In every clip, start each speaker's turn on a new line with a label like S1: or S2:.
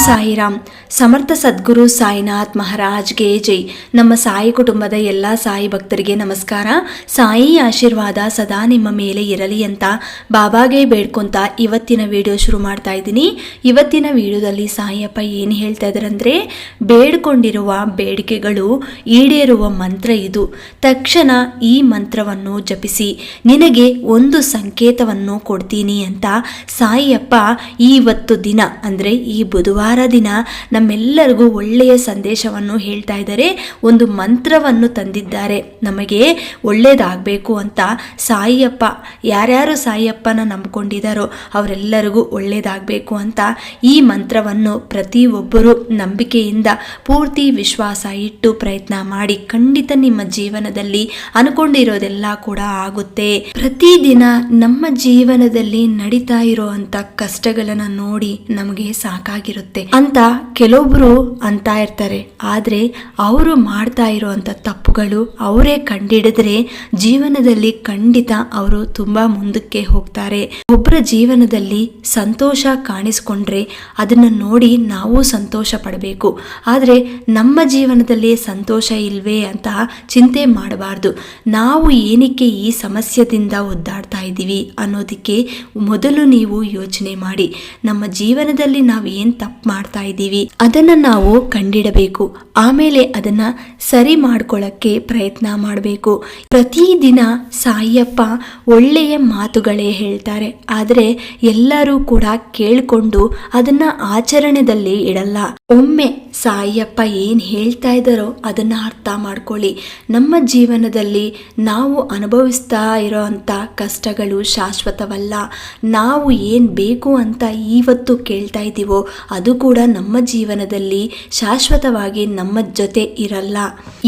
S1: ಸಾಯಿರಾಮ್. ಸಮರ್ಥ ಸದ್ಗುರು ಸಾಯಿನಾಥ್ ಮಹಾರಾಜ್ಗೆ ಜೈ. ನಮ್ಮ ಸಾಯಿ ಕುಟುಂಬದ ಎಲ್ಲ ಸಾಯಿ ಭಕ್ತರಿಗೆ ನಮಸ್ಕಾರ. ಸಾಯಿ ಆಶೀರ್ವಾದ ಸದಾ ನಿಮ್ಮ ಮೇಲೆ ಇರಲಿ ಅಂತ ಬಾಬಾಗೆ ಬೇಡ್ಕೊಂತ ಇವತ್ತಿನ ವಿಡಿಯೋ ಶುರು ಮಾಡ್ತಾ ಇದ್ದೀನಿ. ಇವತ್ತಿನ ವಿಡಿಯೋದಲ್ಲಿ ಸಾಯಿಯಪ್ಪ ಏನು ಹೇಳ್ತಾ ಇದ್ದಾರೆ ಅಂದರೆ, ಬೇಡ್ಕೊಂಡಿರುವ ಬೇಡಿಕೆಗಳು ಈಡೇರುವ ಮಂತ್ರ ಇದು. ತಕ್ಷಣ ಈ ಮಂತ್ರವನ್ನು ಜಪಿಸಿ, ನಿನಗೆ ಒಂದು ಸಂಕೇತವನ್ನು ಕೊಡ್ತೀನಿ ಅಂತ ಸಾಯಿಯಪ್ಪ ಇವತ್ತು ದಿನ ಅಂದರೆ ಈ ಬುಧವಾರ ದಿನ ನಮ್ಮೆಲ್ಲರಿಗೂ ಒಳ್ಳೆಯ ಸಂದೇಶವನ್ನು ಹೇಳ್ತಾ ಇದ್ದಾರೆ. ಒಂದು ಮಂತ್ರವನ್ನು ತಂದಿದ್ದಾರೆ. ನಮಗೆ ಒಳ್ಳೆಯದಾಗಬೇಕು ಅಂತ ಸಾಯಿಯಪ್ಪ, ಯಾರ್ಯಾರು ಸಾಯಿಯಪ್ಪನ ನಂಬಿಕೊಂಡಿದ್ದಾರೋ ಅವರೆಲ್ಲರಿಗೂ ಒಳ್ಳೆಯದಾಗಬೇಕು ಅಂತ ಈ ಮಂತ್ರವನ್ನು ಪ್ರತಿಯೊಬ್ಬರು ನಂಬಿಕೆಯಿಂದ ಪೂರ್ತಿ ವಿಶ್ವಾಸ ಇಟ್ಟು ಪ್ರಯತ್ನ ಮಾಡಿ, ಖಂಡಿತ ನಿಮ್ಮ ಜೀವನದಲ್ಲಿ ಅನ್ಕೊಂಡಿರೋದೆಲ್ಲ ಕೂಡ ಆಗುತ್ತೆ. ಪ್ರತಿದಿನ ನಮ್ಮ ಜೀವನದಲ್ಲಿ ನಡೀತಾ ಇರೋಂಥ ಕಷ್ಟಗಳನ್ನು ನೋಡಿ ನಮಗೆ ಸಾಕಾಗಿರುತ್ತೆ ಅಂತ ಕೆಲವೊಬ್ರು ಅಂತ ಇರ್ತಾರೆ. ಆದ್ರೆ ಅವರು ಮಾಡ್ತಾ ಇರುವಂತ ತಪ್ಪುಗಳು ಅವರೇ ಕಂಡಿಡಿದ್ರೆ ಜೀವನದಲ್ಲಿ ಖಂಡಿತ ಅವರು ತುಂಬಾ ಮುಂದಕ್ಕೆ ಹೋಗ್ತಾರೆ. ಒಬ್ಬರ ಜೀವನದಲ್ಲಿ ಸಂತೋಷ ಕಾಣಿಸ್ಕೊಂಡ್ರೆ ಅದನ್ನ ನೋಡಿ ನಾವು ಸಂತೋಷ ಪಡಬೇಕು. ಆದ್ರೆ ನಮ್ಮ ಜೀವನದಲ್ಲಿ ಸಂತೋಷ ಇಲ್ವೇ ಅಂತ ಚಿಂತೆ ಮಾಡಬಾರ್ದು. ನಾವು ಏನಕ್ಕೆ ಈ ಸಮಸ್ಯೆದಿಂದ ಒದ್ದಾಡ್ತಾ ಇದ್ದೀವಿ ಅನ್ನೋದಕ್ಕೆ ಮೊದಲು ನೀವು ಯೋಚನೆ ಮಾಡಿ. ನಮ್ಮ ಜೀವನದಲ್ಲಿ ನಾವು ಏನು ತಪ್ಪು ಮಾಡ್ತಾ ಇದ್ದೀವಿ ಅದನ್ನು ನಾವು ಕಂಡಿಡಬೇಕು. ಆಮೇಲೆ ಅದನ್ನು ಸರಿ ಮಾಡ್ಕೊಳ್ಳೋಕ್ಕೆ ಪ್ರಯತ್ನ ಮಾಡಬೇಕು. ಪ್ರತಿದಿನ ಸಾಯಿಯಪ್ಪ ಒಳ್ಳೆಯ ಮಾತುಗಳೇ ಹೇಳ್ತಾರೆ. ಆದರೆ ಎಲ್ಲರೂ ಕೂಡ ಕೇಳಿಕೊಂಡು ಅದನ್ನು ಆಚರಣೆಯಲ್ಲಿ ಇಡಲ್ಲ. ಒಮ್ಮೆ ಸಾಯಿಯಪ್ಪ ಏನು ಹೇಳ್ತಾ ಇದ್ದಾರೋ ಅದನ್ನು ಅರ್ಥ ಮಾಡ್ಕೊಳ್ಳಿ. ನಮ್ಮ ಜೀವನದಲ್ಲಿ ನಾವು ಅನುಭವಿಸ್ತಾ ಇರೋ ಅಂಥ ಕಷ್ಟಗಳು ಶಾಶ್ವತವಲ್ಲ. ನಾವು ಏನು ಬೇಕು ಅಂತ ಇವತ್ತು ಕೇಳ್ತಾ ಇದ್ದೀವೋ ಅದು ಕೂಡ ನಮ್ಮ ಜೀವನದಲ್ಲಿ ಶಾಶ್ವತವಾಗಿ ನಮ್ಮ ಜೊತೆ ಇರಲ್ಲ.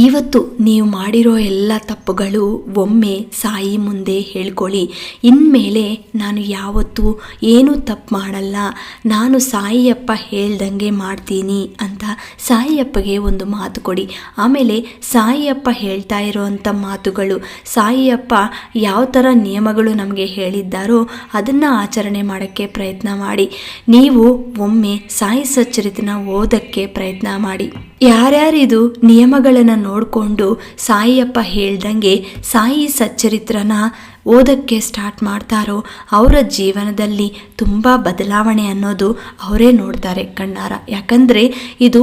S1: ಇವತ್ತು ನೀವು ಮಾಡಿರೋ ಎಲ್ಲ ತಪ್ಪುಗಳು ಒಮ್ಮೆ ಸಾಯಿ ಮುಂದೆ ಹೇಳ್ಕೊಳ್ಳಿ. ಇನ್ಮೇಲೆ ನಾನು ಯಾವತ್ತೂ ಏನೂ ತಪ್ಪು ಮಾಡಲ್ಲ, ನಾನು ಸಾಯಿಯಪ್ಪ ಹೇಳ್ದಂಗೆ ಮಾಡ್ತೀನಿ ಅಂತ ಸಾಯಿಯಪ್ಪಗೆ ಒಂದು ಮಾತು ಕೊಡಿ. ಆಮೇಲೆ ಸಾಯಿಯಪ್ಪ ಹೇಳ್ತಾ ಇರೋವಂಥ ಮಾತುಗಳು, ಸಾಯಿಯಪ್ಪ ಯಾವ ಥರ ನಿಯಮಗಳು ನಮಗೆ ಹೇಳಿದ್ದಾರೋ ಅದನ್ನು ಆಚರಣೆ ಮಾಡೋಕ್ಕೆ ಪ್ರಯತ್ನ ಮಾಡಿ. ನೀವು ಒಮ್ಮೆ ಸಾಯಿ ಸಚ್ಚರಿತನ ಓದಕ್ಕೆ ಪ್ರಯತ್ನ ಮಾಡಿ. ಯಾರ್ಯಾರಿದು ನಿಯಮಗಳನ್ನು ನೋಡಿಕೊಂಡು ಸಾಯಿಯಪ್ಪ ಹೇಳ್ದಂಗೆ ಸಾಯಿ ಸಚ್ಚರಿತ್ರನ ಓದಕ್ಕೆ ಸ್ಟಾರ್ಟ್ ಮಾಡ್ತಾರೋ ಅವರ ಜೀವನದಲ್ಲಿ ತುಂಬ ಬದಲಾವಣೆ ಅನ್ನೋದು ಅವರೇ ನೋಡ್ತಾರೆ ಕಣ್ಣಾರ. ಯಾಕಂದರೆ ಇದು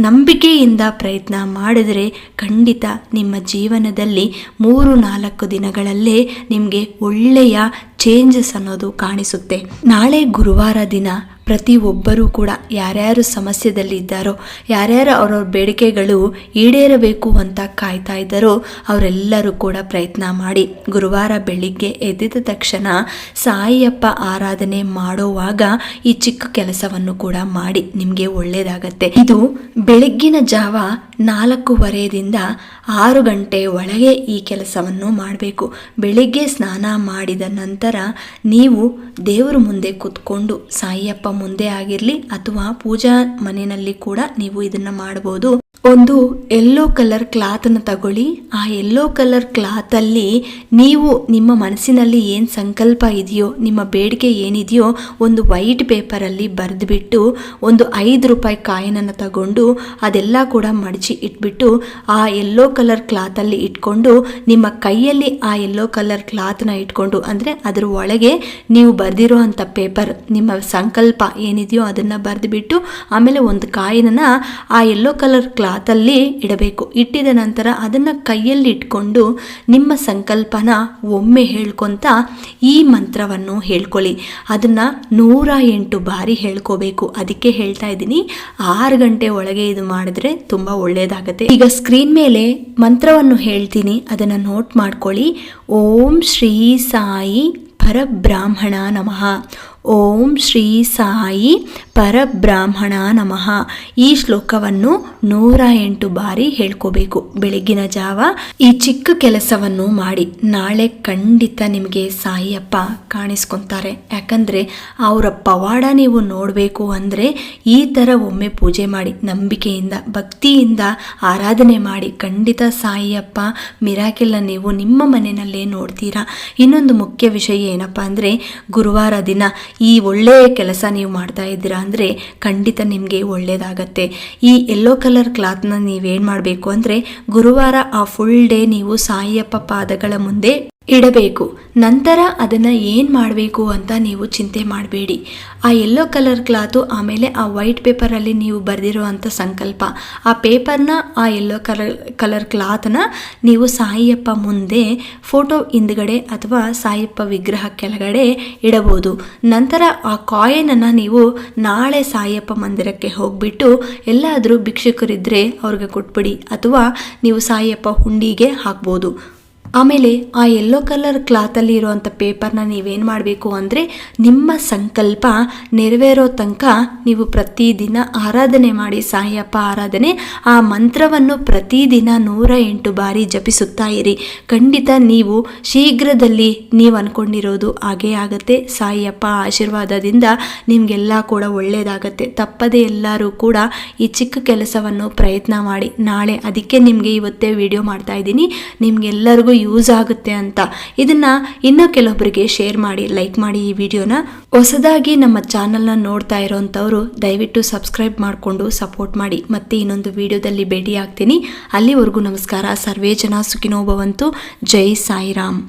S1: ನಂಬಿಕೆಯಿಂದ ಪ್ರಯತ್ನ ಮಾಡಿದರೆ ಖಂಡಿತ ನಿಮ್ಮ ಜೀವನದಲ್ಲಿ 3-4 ದಿನಗಳಲ್ಲೇ ನಿಮಗೆ ಒಳ್ಳೆಯ ಚೇಂಜಸ್ ಅನ್ನೋದು ಕಾಣಿಸುತ್ತೆ. ನಾಳೆ ಗುರುವಾರ ದಿನ ಪ್ರತಿಯೊಬ್ಬರೂ ಕೂಡ ಯಾರ್ಯಾರು ಸಮಸ್ಯೆದಲ್ಲಿ ಇದ್ದಾರೋ, ಯಾರ್ಯಾರು ಅವ್ರವ್ರ ಬೇಡಿಕೆಗಳು ಈಡೇರಬೇಕು ಅಂತ ಕಾಯ್ತಾ ಇದ್ದಾರೋ ಅವರೆಲ್ಲರೂ ಕೂಡ ಪ್ರಯತ್ನ ಮಾಡಿ. ಗುರುವಾರ ಬೆಳಿಗ್ಗೆ ಎದ್ದಿದ ತಕ್ಷಣ ಸಾಯಿಯಪ್ಪ ಆರಾಧನೆ ಮಾಡೋವಾಗ ಈ ಚಿಕ್ಕ ಕೆಲಸವನ್ನು ಕೂಡ ಮಾಡಿ, ನಿಮಗೆ ಒಳ್ಳೆಯದಾಗತ್ತೆ. ಇದು ಬೆಳಗ್ಗಿನ ಜಾವ 4:15ರಿಂದ 6 ಗಂಟೆ ಒಳಗೆ ಈ ಕೆಲಸವನ್ನು ಮಾಡಬೇಕು. ಬೆಳಿಗ್ಗೆ ಸ್ನಾನ ಮಾಡಿದ ನಂತರ ನೀವು ದೇವರ ಮುಂದೆ ಕೂತ್ಕೊಂಡು, ಸಾಯಿಯಪ್ಪ ಮುಂದೆ ಆಗಿರಲಿ ಅಥವಾ ಪೂಜಾ ಮನೆಯಲ್ಲಿ ಕೂಡ ನೀವು ಇದನ್ನು ಮಾಡಬಹುದು. ಒಂದು ಯೆಲ್ಲೋ ಕಲರ್ ಕ್ಲಾತನ್ನು ತಗೊಳ್ಳಿ. ಆ ಯೆಲ್ಲೋ ಕಲರ್ ಕ್ಲಾತಲ್ಲಿ ನೀವು ನಿಮ್ಮ ಮನಸ್ಸಿನಲ್ಲಿ ಏನು ಸಂಕಲ್ಪ ಇದೆಯೋ, ನಿಮ್ಮ ಬೇಡಿಕೆ ಏನಿದೆಯೋ ಒಂದು ವೈಟ್ ಪೇಪರಲ್ಲಿ ಬರೆದುಬಿಟ್ಟು ಒಂದು 5 ರೂಪಾಯಿ ಕಾಯಿನನ್ನು ತಗೊಂಡು ಅದೆಲ್ಲ ಕೂಡ ಮಡಚಿ ಇಟ್ಬಿಟ್ಟು ಆ ಯೆಲ್ಲೋ ಕಲರ್ ಕ್ಲಾತಲ್ಲಿ ಇಟ್ಕೊಂಡು ನಿಮ್ಮ ಕೈಯಲ್ಲಿ ಆ ಯೆಲ್ಲೋ ಕಲರ್ ಕ್ಲಾತ್ನ ಇಟ್ಕೊಂಡು, ಅಂದರೆ ಅದರ ಒಳಗೆ ನೀವು ಬರೆದಿರೋ ಅಂಥ ಪೇಪರ್, ನಿಮ್ಮ ಸಂಕಲ್ಪ ಏನಿದೆಯೋ ಅದನ್ನು ಬರೆದುಬಿಟ್ಟು ಆಮೇಲೆ ಒಂದು ಕಾಯಿನನ್ನು ಆ ಯೆಲ್ಲೋ ಕಲರ್ ಕ್ಲಾತಲ್ಲಿ ಇಡಬೇಕು. ಇಟ್ಟಿದ ನಂತರ ಅದನ್ನು ಕೈಯಲ್ಲಿ ಇಟ್ಕೊಂಡು ನಿಮ್ಮ ಸಂಕಲ್ಪನ ಒಮ್ಮೆ ಹೇಳ್ಕೊತ ಈ ಮಂತ್ರವನ್ನು ಹೇಳ್ಕೊಳ್ಳಿ. ಅದನ್ನು 108 ಬಾರಿ ಹೇಳ್ಕೋಬೇಕು. ಅದಕ್ಕೆ ಹೇಳ್ತಾ ಇದ್ದೀನಿ 6 ಗಂಟೆ ಒಳಗೆ ಇದು ಮಾಡಿದ್ರೆ ತುಂಬ ಒಳ್ಳೆಯದಾಗತ್ತೆ. ಈಗ ಸ್ಕ್ರೀನ್ ಮೇಲೆ ಮಂತ್ರವನ್ನು ಹೇಳ್ತೀನಿ, ಅದನ್ನು ನೋಟ್ ಮಾಡ್ಕೊಳ್ಳಿ. ಓಂ ಶ್ರೀ ಸಾಯಿ ಪರಬ್ರಾಹ್ಮಣ ನಮಃ. ಓಂ ಶ್ರೀ ಸಾಯಿ ಪರಬ್ರಾಹ್ಮಣ ನಮಃ. ಈ ಶ್ಲೋಕವನ್ನು 108 ಬಾರಿ ಹೇಳ್ಕೋಬೇಕು ಬೆಳಗಿನ ಜಾವ. ಈ ಚಿಕ್ಕ ಕೆಲಸವನ್ನು ಮಾಡಿ, ನಾಳೆ ಖಂಡಿತ ನಿಮಗೆ ಸಾಯಿಯಪ್ಪ ಕಾಣಿಸ್ಕೊತಾರೆ. ಯಾಕಂದರೆ ಅವರ ಪವಾಡ ನೀವು ನೋಡಬೇಕು ಅಂದರೆ ಈ ಥರ ಒಮ್ಮೆ ಪೂಜೆ ಮಾಡಿ, ನಂಬಿಕೆಯಿಂದ ಭಕ್ತಿಯಿಂದ ಆರಾಧನೆ ಮಾಡಿ, ಖಂಡಿತ ಸಾಯಿಯಪ್ಪ ಮಿರಾಕಲ್ನ ನೀವು ನಿಮ್ಮ ಮನೆಯಲ್ಲೇ ನೋಡ್ತೀರಾ. ಇನ್ನೊಂದು ಮುಖ್ಯ ವಿಷಯ ಏನಪ್ಪ ಅಂದರೆ, ಗುರುವಾರ ದಿನ ಈ ಒಳ್ಳೆಯ ಕೆಲಸ ನೀವು ಮಾಡ್ತಾ ಇದ್ದೀರಾ ಅಂದರೆ ಖಂಡಿತ ನಿಮಗೆ ಒಳ್ಳೆಯದಾಗತ್ತೆ. ಈ ಯೆಲ್ಲೋ ಕಲರ್ ಕ್ಲಾತ್ನ ನೀವೇನು ಮಾಡಬೇಕು ಅಂದರೆ ಗುರುವಾರ ಆ ಫುಲ್ ಡೇ ನೀವು ಸಾಯಿಯಪ್ಪ ಪಾದಗಳ ಮುಂದೆ ಇಡಬೇಕು. ನಂತರ ಅದನ್ನು ಏನು ಮಾಡಬೇಕು ಅಂತ ನೀವು ಚಿಂತೆ ಮಾಡಬೇಡಿ. ಆ ಯೆಲ್ಲೋ ಕಲರ್ ಕ್ಲಾತು ಆಮೇಲೆ ಆ ವೈಟ್ ಪೇಪರಲ್ಲಿ ನೀವು ಬರೆದಿರುವಂಥ ಸಂಕಲ್ಪ, ಆ ಪೇಪರ್ನ ಆ ಯೆಲ್ಲೋ ಕಲರ್ ಕ್ಲಾತನ್ನ ನೀವು ಸಾಯಿಯಪ್ಪ ಮುಂದೆ ಫೋಟೋ ಹಿಂದ್ಗಡೆ ಅಥವಾ ಸಾಯಿಯಪ್ಪ ವಿಗ್ರಹ ಕೆಳಗಡೆ ಇಡಬಹುದು. ನಂತರ ಆ ಕಾಯಿನನ್ನು ನೀವು ನಾಳೆ ಸಾಯಿಯಪ್ಪ ಮಂದಿರಕ್ಕೆ ಹೋಗಿಬಿಟ್ಟು ಎಲ್ಲಾದರೂ ಭಿಕ್ಷುಕರಿದ್ದರೆ ಅವ್ರಿಗೆ ಕೊಟ್ಬಿಡಿ ಅಥವಾ ನೀವು ಸಾಯಿಯಪ್ಪ ಹುಂಡಿಗೆ ಹಾಕ್ಬೋದು. ಆಮೇಲೆ ಆ ಯೆಲ್ಲೋ ಕಲರ್ ಕ್ಲಾತಲ್ಲಿ ಇರುವಂಥ ಪೇಪರ್ನ ನೀವೇನು ಮಾಡಬೇಕು ಅಂದರೆ ನಿಮ್ಮ ಸಂಕಲ್ಪ ನೆರವೇರೋ ತನಕ ನೀವು ಪ್ರತಿದಿನ ಆರಾಧನೆ ಮಾಡಿ, ಸಾಯಿಯಪ್ಪ ಆರಾಧನೆ, ಆ ಮಂತ್ರವನ್ನು ಪ್ರತಿದಿನ 108 ಬಾರಿ ಜಪಿಸುತ್ತಾ ಇರಿ. ಖಂಡಿತ ನೀವು ಶೀಘ್ರದಲ್ಲಿ ನೀವು ಅಂದ್ಕೊಂಡಿರೋದು ಹಾಗೇ ಆಗುತ್ತೆ. ಸಾಯಿಯಪ್ಪ ಆಶೀರ್ವಾದದಿಂದ ನಿಮಗೆಲ್ಲ ಕೂಡ ಒಳ್ಳೆಯದಾಗತ್ತೆ. ತಪ್ಪದೆ ಎಲ್ಲರೂ ಕೂಡ ಈ ಚಿಕ್ಕ ಕೆಲಸವನ್ನು ಪ್ರಯತ್ನ ಮಾಡಿ. ನಾಳೆ ಅದಕ್ಕೆ ನಿಮಗೆ ಇವತ್ತೇ ವಿಡಿಯೋ ಮಾಡ್ತಾ ಇದ್ದೀನಿ, ನಿಮಗೆಲ್ಲರಿಗೂ ಯೂಸ್ ಆಗುತ್ತೆ ಅಂತ. ಇದನ್ನು ಇನ್ನೂ ಕೆಲವೊಬ್ಬರಿಗೆ ಶೇರ್ ಮಾಡಿ, ಲೈಕ್ ಮಾಡಿ ಈ ವಿಡಿಯೋನ. ಹೊಸದಾಗಿ ನಮ್ಮ ಚಾನಲ್ನ ನೋಡ್ತಾ ಇರೋಂಥವ್ರು ದಯವಿಟ್ಟು ಸಬ್ಸ್ಕ್ರೈಬ್ ಮಾಡಿಕೊಂಡು ಸಪೋರ್ಟ್ ಮಾಡಿ. ಮತ್ತೆ ಇನ್ನೊಂದು ವಿಡಿಯೋದಲ್ಲಿ ಭೇಟಿ ಆಗ್ತೀನಿ. ಅಲ್ಲಿವರೆಗೂ ನಮಸ್ಕಾರ. ಸರ್ವೇ ಜನ ಸುಖಿನೋ ಭವಂತು. ಜೈ ಸಾಯಿರಾಮ್.